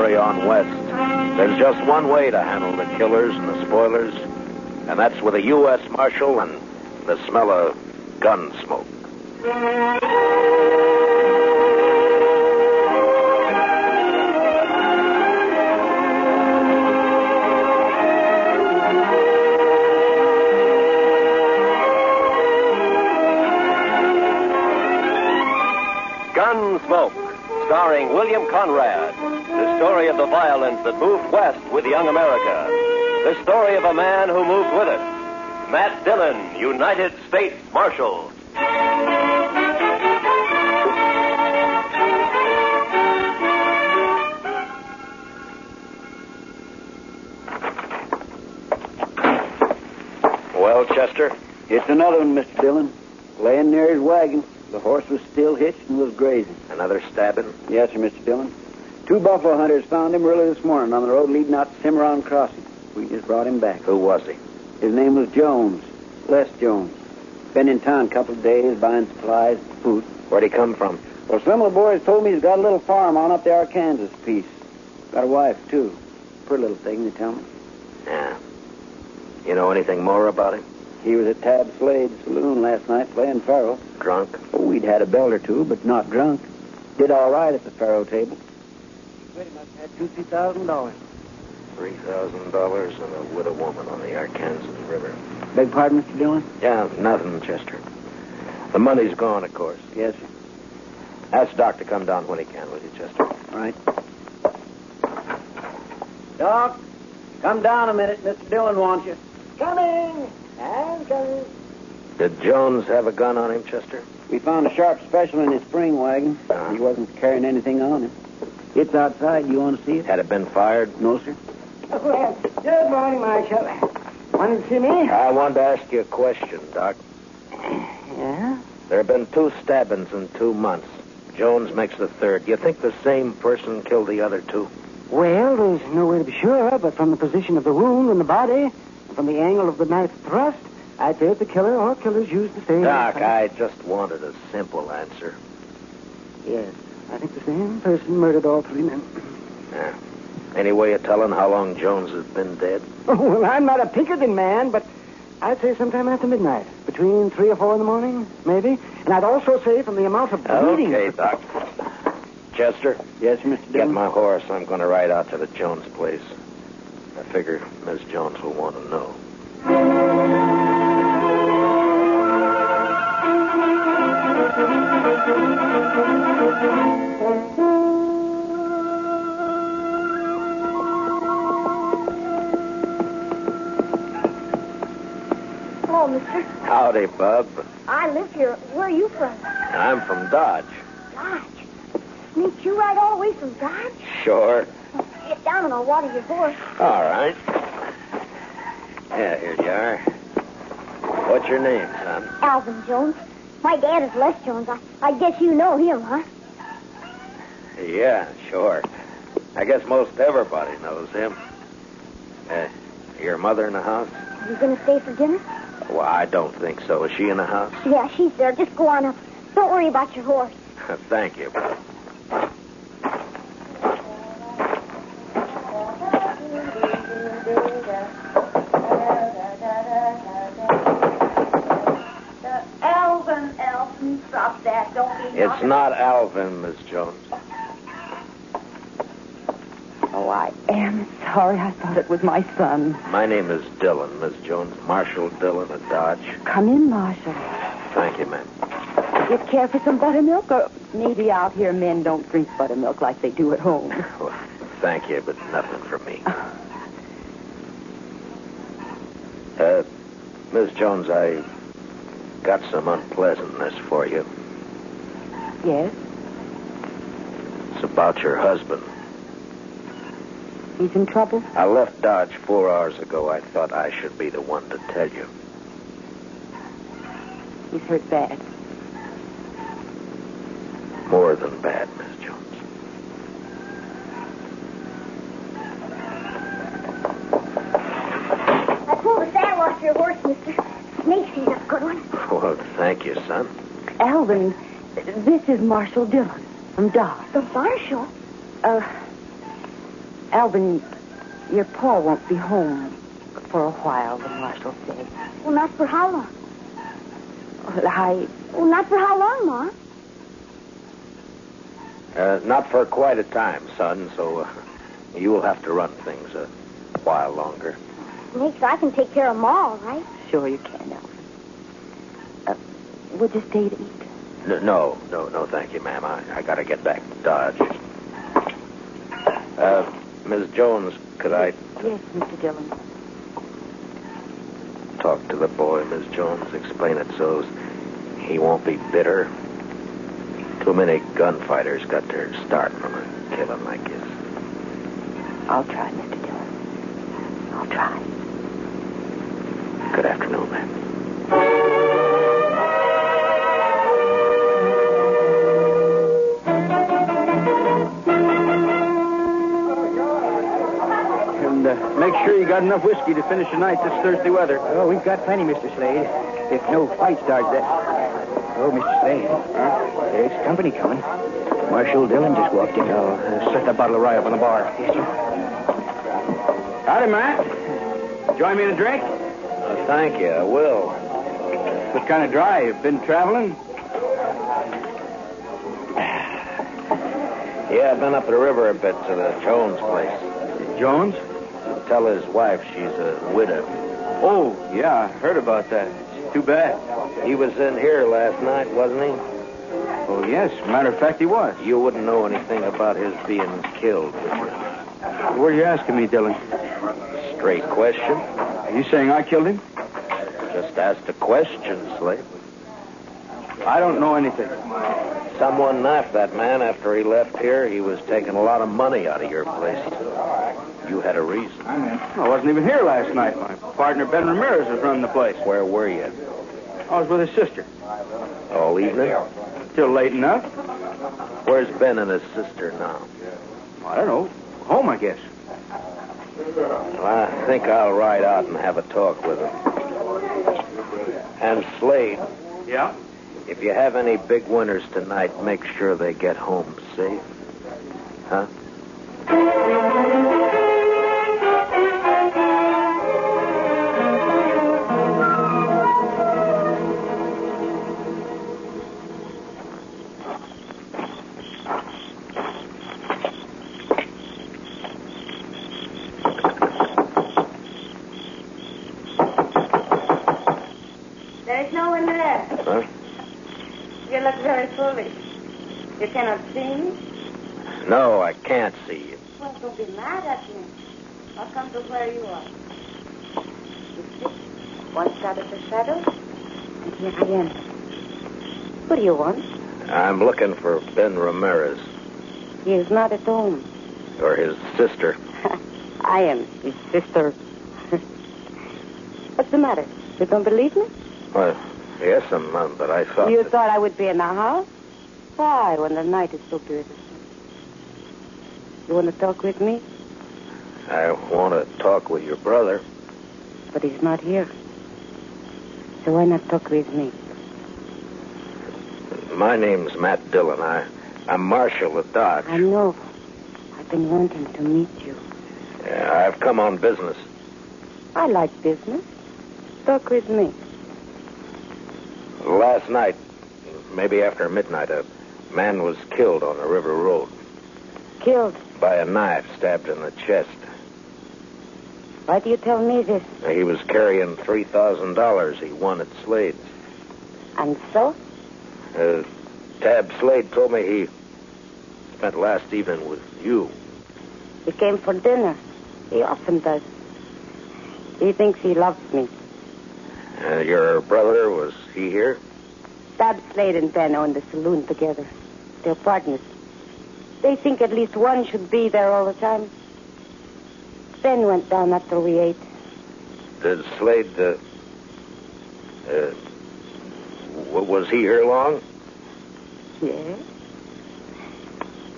story on West. There's just one way to handle the killers and the spoilers, and that's with a U.S. Marshal and the smell of gun smoke. Gunsmoke, starring William Conrad. The story of the violence that moved west with young America. The story of a man who moved with it. Matt Dillon, United States Marshal. Well, Chester? It's another one, Mr. Dillon. Laying near his wagon. The horse was still hitched and was grazing. Another stabbing? Yes, sir, Mr. Dillon. 2 buffalo hunters found him early this morning on the road leading out to Cimarron Crossing. We just brought him back. Who was he? His name was Jones. Les Jones. Been in town a couple of days buying supplies, food. Where'd he come from? Well, some of the boys told me he's got a little farm on up the Arkansas piece. Got a wife, too. Pretty little thing, they tell me. Yeah. You know anything more about him? He was at Tab Slades Saloon last night playing faro. Drunk? Oh, we'd had a belt or two, but not drunk. Did all right at the faro table. Pretty much had $2,000. $3,000 and a widow woman on the Arkansas River. Beg pardon, Mr. Dillon? Yeah, nothing, Chester. The money's gone, of course. Yes, sir. Ask Doc to come down when he can, will you, Chester? All right. Doc, come down a minute. Mr. Dillon wants you. Coming. I'm coming. Did Jones have a gun on him, Chester? We found a sharp special in his spring wagon. He wasn't carrying anything on him. It's outside. You want to see it? Had it been fired? No, sir. Well, good morning, Marshal. Wanted to see me? I wanted to ask you a question, Doc. Yeah? There have been 2 stabbings in 2 months. Jones makes the 3rd. Do you think the same person killed the other 2? Well, there's no way to be sure, but from the position of the wound in the body, and from the angle of the knife thrust, I'd say it's the killer or killers used the same... Doc, I just wanted a simple answer. Yes, I think the same person murdered all 3 men. Yeah. Any way of telling how long Jones has been dead? Oh, well, I'm not a Pinkerton man, but I'd say sometime after midnight. Between 3 or 4 in the morning, maybe. And I'd also say from the amount of bleeding... Okay, Doc. Chester? Yes, Mr. Get Dillon? my horse. I'm going to ride out to the Jones place. I figure Miss Jones will want to know. Hello, mister. Howdy, Bub. I live here. Where are you from? I'm from Dodge. Dodge. Sneak you right all the way from Dodge? Sure. Get down and I'll water your horse. All right. Yeah, here you are. What's your name, son? Alvin Jones. My dad is Les Jones. I guess you know him, huh? Yeah, sure. I guess most everybody knows him. Your mother in the house? Are you going to stay for dinner? Well, I don't think so. Is she in the house? Yeah, she's there. Just go on up. Don't worry about your horse. Thank you. Alvin, stop that. Don't be It's not Alvin, Miss Jones. Oh, I am sorry. I thought it was my son. My name is Dillon, Miss Jones. Marshal Dillon of Dodge. Come in, Marshal. Thank you, ma'am. You care for some buttermilk? Or maybe out here men don't drink buttermilk like they do at home. Well, thank you, but nothing for me. Miss Jones, I got some unpleasantness for you. Yes? It's about your husband. He's in trouble? I left Dodge 4 hours ago. I thought I should be the one to tell you. He's hurt bad. More than bad, Miss Jones. I pulled the saddle off your horse, mister. Makes he's a good one. Well, thank you, son. Alvin, this is Marshal Dillon from Dodge. The Marshal? Alvin, your pa won't be home for a while, the marshal said. Well, not for how long? Well, Well, not for how long, Ma? Not for quite a time, son, so you will have to run things a while longer. Makes I can take care of Ma, all right? Sure you can, Alvin. Would you stay to eat? No, thank you, ma'am. I gotta get back to Dodge. Miss Jones, could I Yes, Mr. Dillon. talk to the boy, Miss Jones? Explain it so he won't be bitter. Too many gunfighters got their start from a killing like this. I'll try, Mr. Dillon. I'll try. Good afternoon, ma'am. And make sure you got enough whiskey to finish the night this thirsty weather. Oh, we've got plenty, Mr. Slade. If no fight starts that... Oh, Mr. Slade. There's company coming. Marshal Dillon just walked in. Oh, set that bottle of rye up on the bar. Yes, sir. Howdy, Matt. Join me in a drink? Thank you, I will. What kind of drive? Been traveling? Yeah, I've been up the river a bit to the Jones place. Jones? Tell his wife she's a widow. Oh, yeah, I heard about that. It's too bad. He was in here last night, wasn't he? Oh, yes. Matter of fact, he was. You wouldn't know anything about his being killed, would you? What are you asking me, Dillon? Straight question. Are you saying I killed him? Just asked a question, Slade. I don't know anything. Someone knifed that man after he left here. He was taking a lot of money out of your place. You had a reason. I wasn't even here last night. My partner, Ben Ramirez, was running the place. Where were you? I was with his sister. All evening? Till late enough. Where's Ben and his sister now? I don't know. Home, I guess. Well, I think I'll ride out and have a talk with him. And Slade, Yeah? if you have any big winners tonight, make sure they get home safe. Huh? There is no one there. Huh? You look very foolish. You cannot see me? No, I can't see you. Well, don't be mad at me. I'll come to where you are. You see? One side of the shadow, and here I am. What do you want? I'm looking for Ben Ramirez, He is not at home. or his sister. I am his sister. What's the matter? You don't believe me? Well, yes, but I thought... You that- thought I would be in the house? Why, when the night is so beautiful? You want to talk with me? I want to talk with your brother. But he's not here. So why not talk with me? My name's Matt Dillon. I'm Marshal at Dodge. I know. I've been wanting to meet you. Yeah, I've come on business. I like business. Talk with me. Last night, maybe after midnight, a man was killed on the river road Killed. by a knife stabbed in the chest. Why do you tell me this? He was carrying $3,000 he won at Slades. And so? Tab Slade told me he spent last evening with you. He came for dinner. He often does. He thinks he loves me. Your brother, was he here? Tab Slade and Ben own the saloon together. They're partners. They think at least one should be there all the time. Ben went down after we ate. Did Slade, was he here long? Yes.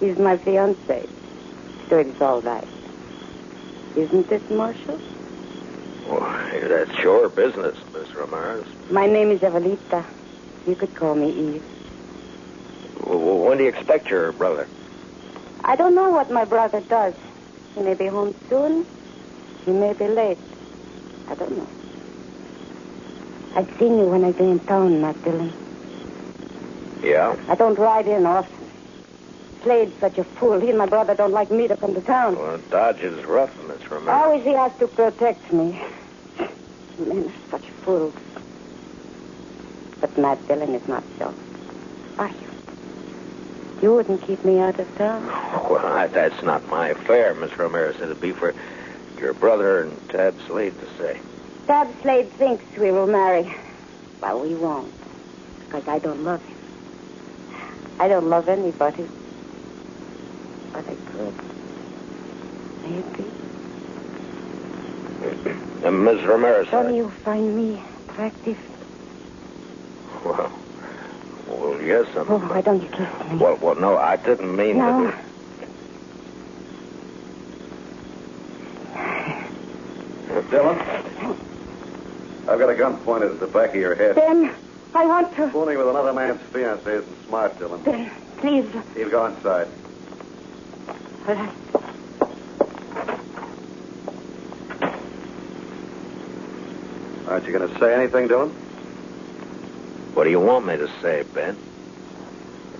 He's my fiancé. So it's all right. Isn't it, Marshal? Well, that's your business, Miss Ramirez. My name is Evelita. You could call me Eve. When do you expect your brother? I don't know what my brother does. He may be home soon. He may be late. I don't know. I've seen you when I've been in town, Matt Dillon. Yeah? I don't ride in often. Slade's such a fool. He and my brother don't like me to come to town. Well, Dodge is rough, Miss Ramirez. Always he has to protect me. Men are such fools. But Matt Dillon is not so. Are you? You wouldn't keep me out of town? Well, that's not my affair, Miss Ramirez. It'd be for your brother and Tab Slade to say. Tab Slade thinks we will marry. Well, we won't. Because I don't love him. I don't love anybody. But I could. Maybe. Miss Ramirez. Don't you find me attractive? Well, yes, Oh, why don't you kiss me? Well, no, I didn't mean No. Dillon? I've got a gun pointed at the back of your head. Ben, I want to. Fooling with another man's fiancée isn't smart, Dillon. Ben, please. He'll go inside. All right. Aren't you going to say anything, Dillon? What do you want me to say, Ben?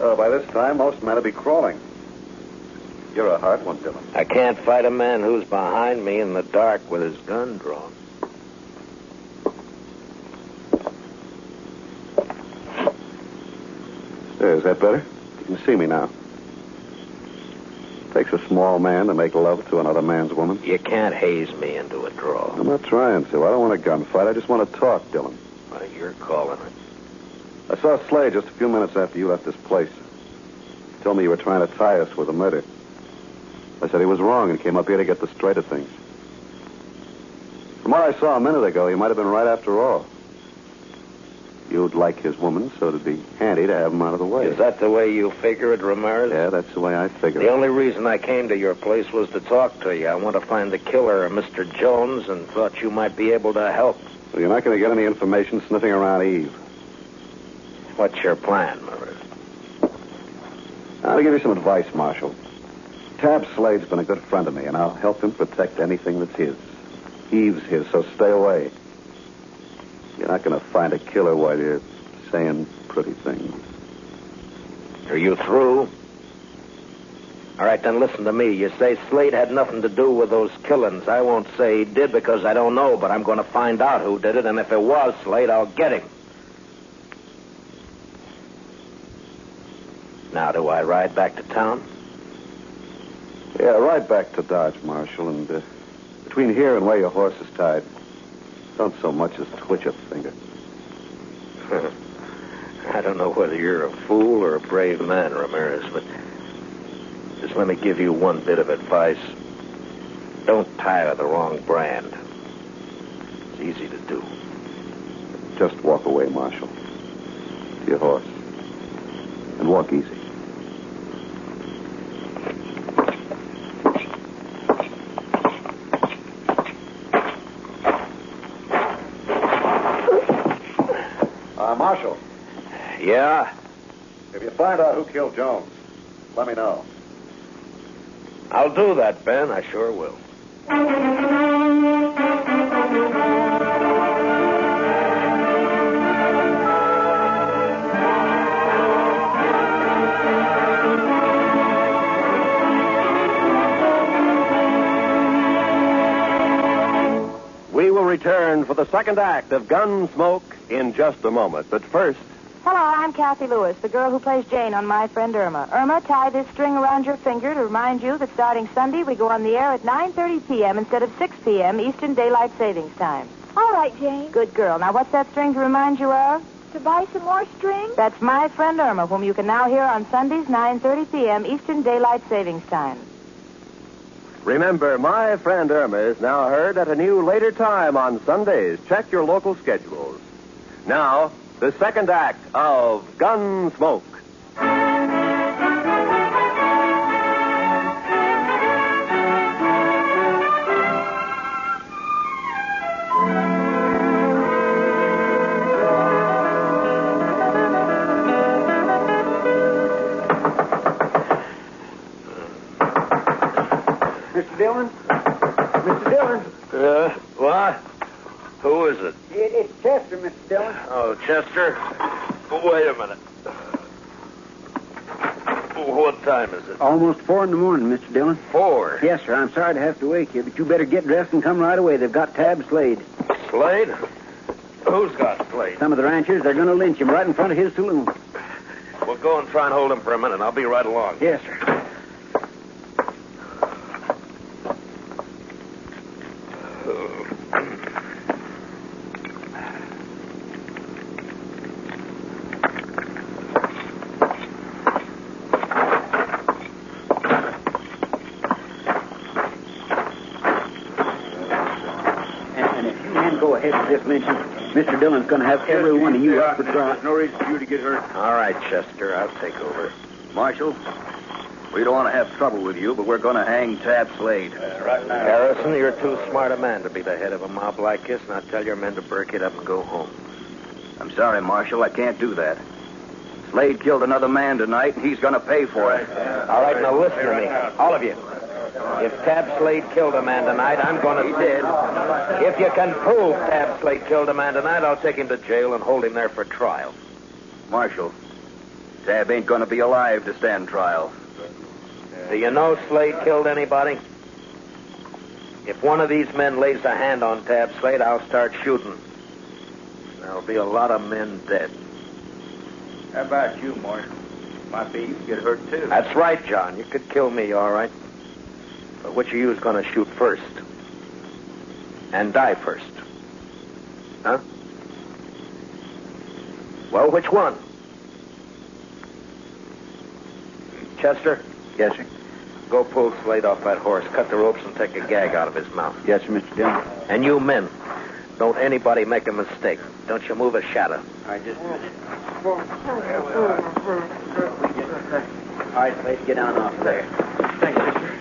Oh, by this time, most men will be crawling. You're a hard one, Dillon. I can't fight a man who's behind me in the dark with his gun drawn. There, is that better? You can see me now. Takes a small man to make love to another man's woman. You can't haze me into a draw. I'm not trying to. I don't want a gunfight. I just want to talk, Dillon. Well, you're calling it. I saw Slade just a few minutes after you left this place. He told me you were trying to tie us with a murder. I said he was wrong and came up here to get the straight of things. From what I saw a minute ago, he might have been right after all. You'd like his woman, so it'd be handy to have him out of the way. Is that the way you figure it, Ramirez? Yeah, that's the way I figure The it. only reason I came to your place was to talk to you. I want to find the killer of Mr. Jones and thought you might be able to help. Well, you're not going to get any information sniffing around Eve. What's your plan, Ramirez? I'll give you some advice, Marshal. Tab Slade's been a good friend of me, and I'll help him protect anything that's his. Eve's his, so stay away. You're not going to find a killer while you're saying pretty things. Are you through? All right, then listen to me. You say Slade had nothing to do with those killings. I won't say he did because I don't know, but I'm going to find out who did it, and if it was Slade, I'll get him. Now, do I ride back to town? Yeah, ride back to Dodge, Marshal, and between here and where your horse is tied, don't so much as twitch a finger. I don't know whether you're a fool or a brave man, Ramirez, but just let me give you one bit of advice. Don't tire the wrong brand. It's easy to do. Just walk away, Marshal. To your horse. And walk easy. Marshal. Yeah? If you find out who killed Jones, let me know. I'll do that, Ben. I sure will. We will return for the second act of Gunsmoke in just a moment. But first... Hello, I'm Kathy Lewis, the girl who plays Jane on My Friend Irma. Irma, tie this string around your finger to remind you that starting Sunday, we go on the air at 9:30 p.m. instead of 6 p.m. Eastern Daylight Savings Time. All right, Jane. Good girl. Now, what's that string to remind you of? To buy some more string? That's My Friend Irma, whom you can now hear on Sundays, 9:30 p.m. Eastern Daylight Savings Time. Remember, My Friend Irma is now heard at a new later time on Sundays. Check your local schedules. Now, the second act of Gunsmoke. Mr. Dillon? Who is it? It's Chester, Mr. Dillon. Oh, Chester. Wait a minute. What time is it? Almost 4 in the morning, Mr. Dillon. 4? Yes, sir. I'm sorry to have to wake you, but you better get dressed and come right away. They've got Tab Slade. Slade? Who's got Slade? Some of the ranchers, they're going to lynch him right in front of his saloon. We'll go and try and hold him for a minute. I'll be right along. Yes, sir. Go ahead with this lynching. Mr. Dillon's going to have every one of you up for trial. There's no reason for you to get hurt. All right, Chester. I'll take over. Marshal, we don't want to have trouble with you, but we're going to hang Tab Slade. Right now. Harrison, you're too smart a man to be the head of a mob like this, and I tell your men to break it up and go home. I'm sorry, Marshal. I can't do that. Slade killed another man tonight, and he's going to pay for it. All right, now listen to me. All of you. If Tab Slade killed a man tonight, I'm going to... He did. If you can prove Tab Slade killed a man tonight, I'll take him to jail and hold him there for trial. Marshal, Tab ain't going to be alive to stand trial. Do you know Slade killed anybody? If one of these men lays a hand on Tab Slade, I'll start shooting. There'll be a lot of men dead. How about you, Marshal? Might be you get hurt, too. That's right, John. You could kill me, all right. But which of you is going to shoot first? And die first? Huh? Well, which one? Chester? Yes, sir. Go pull Slade off that horse, cut the ropes, and take a gag out of his mouth. Yes, sir, Mr. Dillon. And you men, don't anybody make a mistake. Don't you move a shadow. All right, just a minute. All right, Slade, get down off there. Thanks, sister.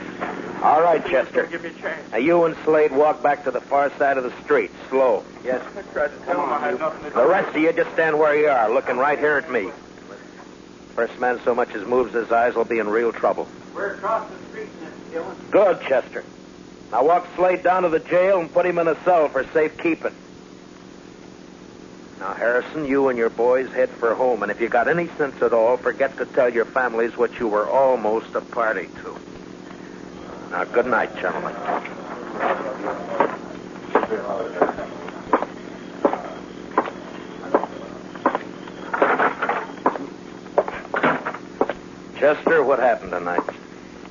All right, Chester. Give me a chance. Now, you and Slade walk back to the far side of the street, slow. Yes. I tried to tell him I had nothing to do. The rest of you just stand where you are, looking right here at me. First man so much as moves his eyes will be in real trouble. We're across the street, Mr. Dillon. Good, Chester. Now walk Slade down to the jail and put him in a cell for safekeeping. Now, Harrison, you and your boys head for home, and if you got any sense at all, forget to tell your families what you were almost a party to. Now, good night, gentlemen. Chester, what happened tonight?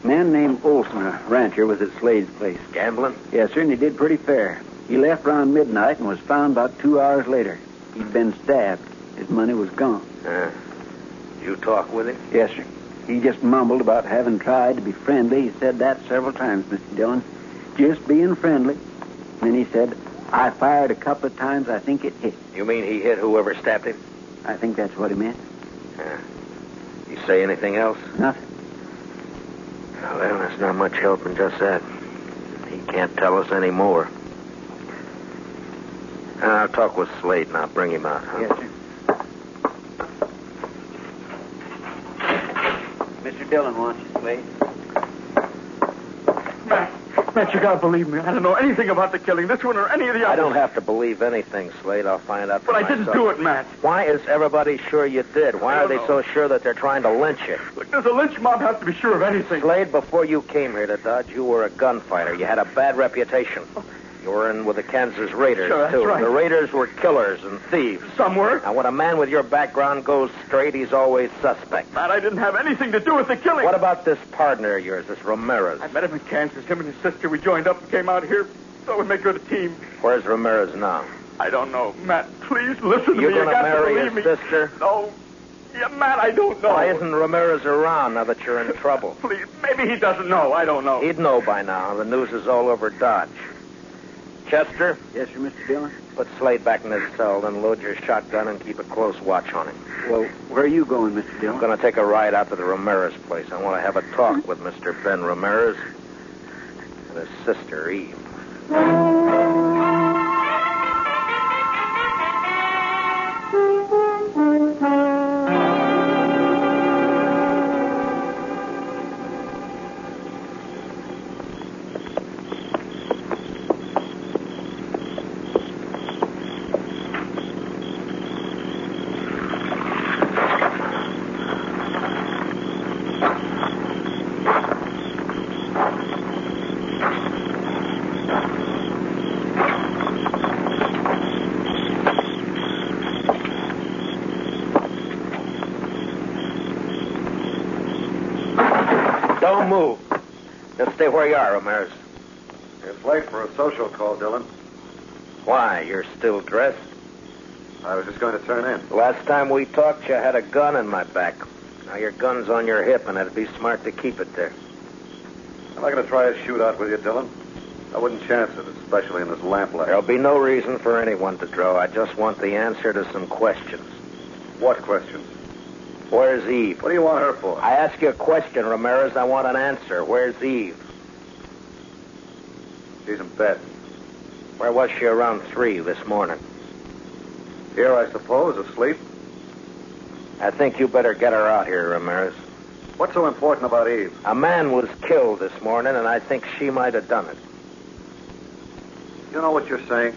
A man named Olson, a rancher, was at Slade's place. Gambling? Yes, sir, and he did pretty fair. He left around midnight and was found about 2 hours later. He'd been stabbed. His money was gone. You talk with him? Yes, sir. He just mumbled about having tried to be friendly. He said that several times, Mr. Dillon. Just being friendly. And then he said, I fired a couple of times. I think it hit. You mean he hit whoever stabbed him? I think that's what he meant. You say anything else? Nothing. Well, there's not much help in just that. He can't tell us any more. I'll talk with Slade and I'll bring him out. Huh? Yes, sir. Mr. Dillon wants you, Slade. Matt, you gotta believe me. I don't know anything about the killing. This one or any of the others. I don't have to believe anything, Slade. I'll find out for But I myself. didn't do it, Matt. Why is everybody sure you did? Why are they so sure that they're trying to lynch you? Look, does a lynch mob have to be sure of anything? Slade, before you came here to Dodge, you were a gunfighter. You had a bad reputation. You were in with the Kansas Raiders, Sure, that's too. right. The Raiders were killers and thieves. Some were. Now, when a man with your background goes straight, he's always suspect. Matt, I didn't have anything to do with the killing. What about this partner of yours, this Ramirez? I met him in Kansas. Him and his sister, we joined up and came out here. Thought we'd make good a team. Where's Ramirez now? I don't know. Matt, please listen to You're me. You going to got marry to his believe me. sister? No. Yeah, Matt, I don't know. Why isn't Ramirez around now that you're in trouble? Please, maybe he doesn't know. I don't know. He'd know by now. The news is all over Dodge. Chester? Yes, sir, Mr. Dillon. Put Slade back in his cell, then load your shotgun and keep a close watch on him. Well, where are you going, Mr. I'm Dillon? going to take a ride out to the Ramirez place. I want to have a talk with Mr. Ben Ramirez and his sister, Eve. stay where you are, Ramirez. It's late for a social call, Dillon. Why? You're still dressed? I was just going to turn in. Last time we talked, you had a gun in my back. Now your gun's on your hip, and it'd be smart to keep it there. I'm not going to try a shootout with you, Dillon. I wouldn't chance it, especially in this lamplight. There'll be no reason for anyone to draw. I just want the answer to some questions. What questions? Where's Eve? What do you want her for? I ask you a question, Ramirez. I want an answer. Where's Eve? She's in bed. Where was she around 3 this morning? Here, I suppose, asleep. I think you better get her out here, Ramirez. What's so important about Eve? A man was killed this morning, and I think she might have done it. You know what you're saying?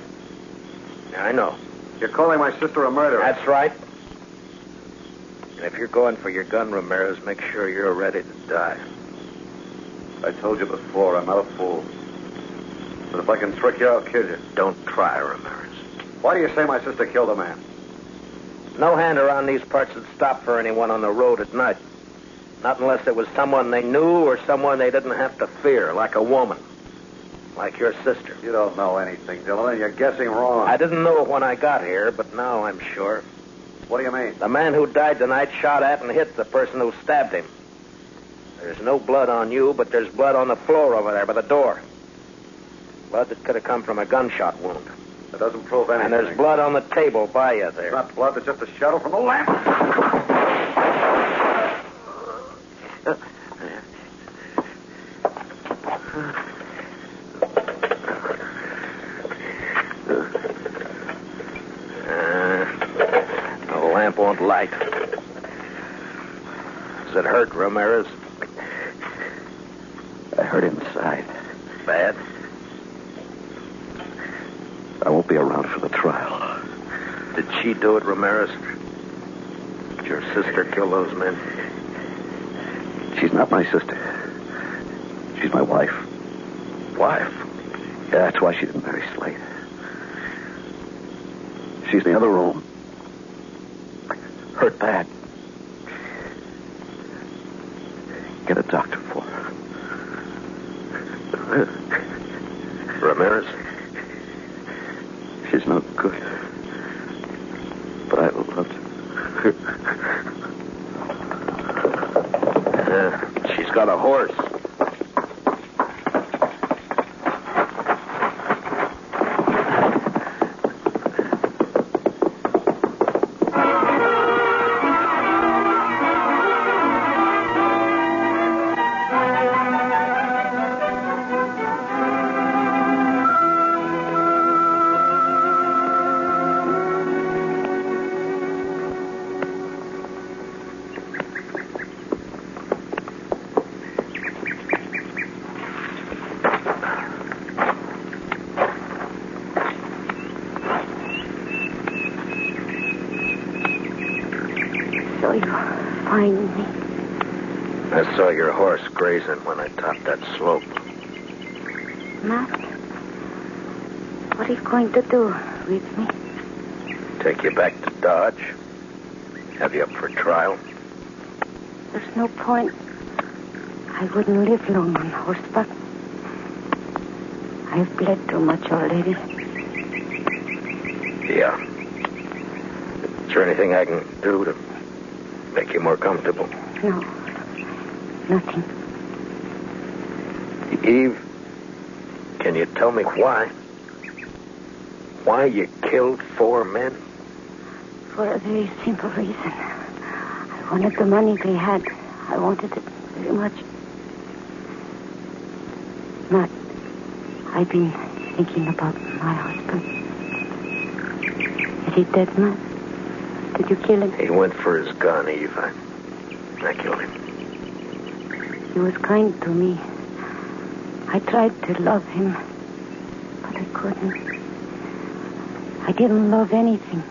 I know. You're calling my sister a murderer. That's right. And if you're going for your gun, Ramirez, make sure you're ready to die. I told you before, I'm not a fool. But if I can trick you, I'll kill you. Don't try, Ramirez. Why do you say my sister killed a man? No hand around these parts would stop for anyone on the road at night. Not unless it was someone they knew or someone they didn't have to fear, like a woman. Like your sister. You don't know anything, Dillon, and you're guessing wrong. I didn't know it when I got here, but now I'm sure. What do you mean? The man who died tonight shot at and hit the person who stabbed him. There's no blood on you, but there's blood on the floor over there by the door. Blood that could have come from a gunshot wound. That doesn't prove anything. And there's blood on the table by you there. It's not blood, it's just a shadow from the lamp. The lamp won't light. Does it hurt, Ramirez? I hurt inside. Bad? I won't be around for the trial. Did she do it, Ramirez? Did your sister kill those men? She's not my sister. She's my wife. Wife? Yeah, that's why she didn't marry Slade. She's in the other room. Hurt bad. Get a doctor for her. Ramirez? She's no good. But I loved her. She's got a horse. So you find me. I saw your horse grazing when I topped that slope. Matt, what are you going to do with me? Take you back to Dodge. Have you up for trial. There's no point. I wouldn't live long on horseback. I've bled too much already. Yeah. Is there anything I can do to make you more comfortable? No. Nothing. Eve, can you tell me why? Why you killed 4 men? For a very simple reason. I wanted the money they had. I wanted it very much. Matt, I've been thinking about my husband. Is he dead, Matt? Did you kill him? He went for his gun, Eve. I killed him. He was kind to me. I tried to love him, but I couldn't. I didn't love anything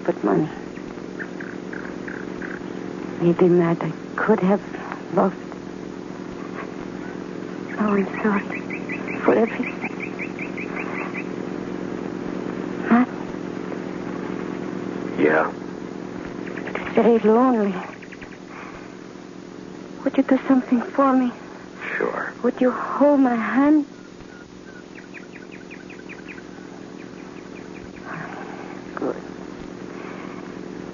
but money. Maybe, Matt, I could have loved. Oh, I'm sorry for everything. Matt? Yeah. It's very lonely. Would you do something for me? Sure. Would you hold my hand? Good.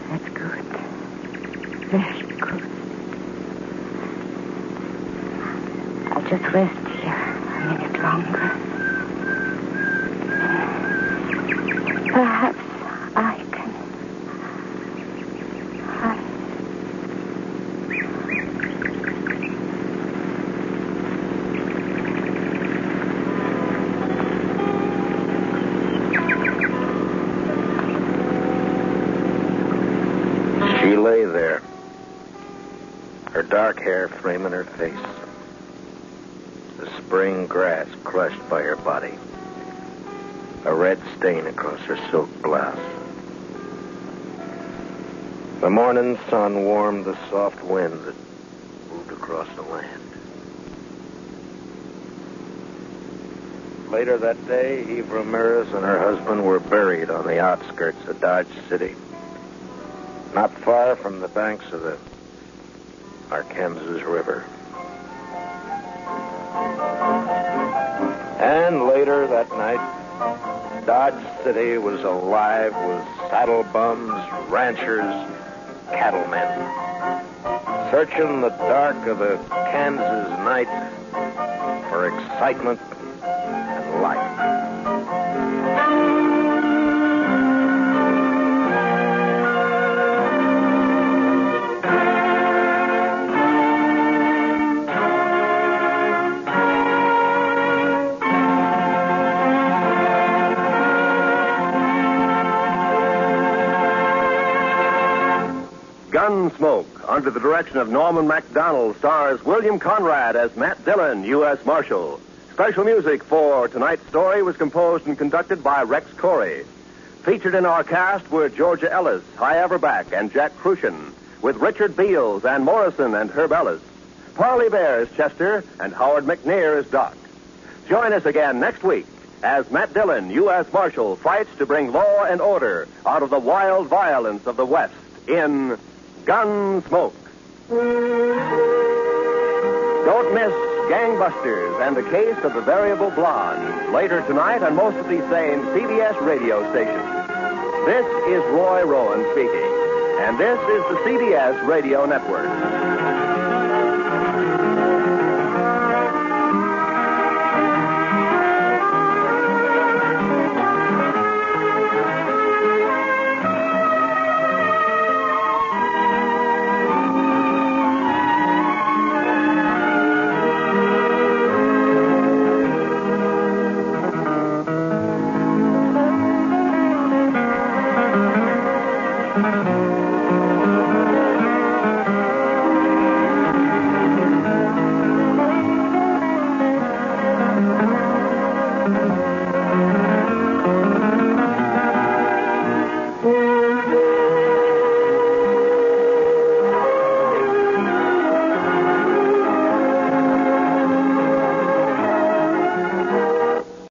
That's good. Very good. I'll just rest here a minute longer. Perhaps I can. She lay there, her dark hair framing her face, the spring grass crushed by her body, a red stain across her silk blouse. The morning sun warmed the soft wind that moved across the land. Later that day, Eve Ramirez and her husband were buried on the outskirts of Dodge City, not far from the banks of the Arkansas River. And later that night, Dodge City was alive with saddle bums, ranchers, cattlemen, searching the dark of the Kansas night for excitement and life. Gunsmoke, under the direction of Norman MacDonald, stars William Conrad as Matt Dillon, U.S. Marshal. Special music for tonight's story was composed and conducted by Rex Corey. Featured in our cast were Georgia Ellis, Hy Averback, and Jack Crucian, with Richard Beals, Ann Morrison, and Herb Ellis. Parley Bear is Chester, and Howard McNear is Doc. Join us again next week as Matt Dillon, U.S. Marshal, fights to bring law and order out of the wild violence of the West in Gunsmoke. Don't miss Gangbusters and the Case of the Variable Blonde later tonight on most of these same CBS radio stations. This is Roy Rowan speaking, and this is the CBS Radio Network.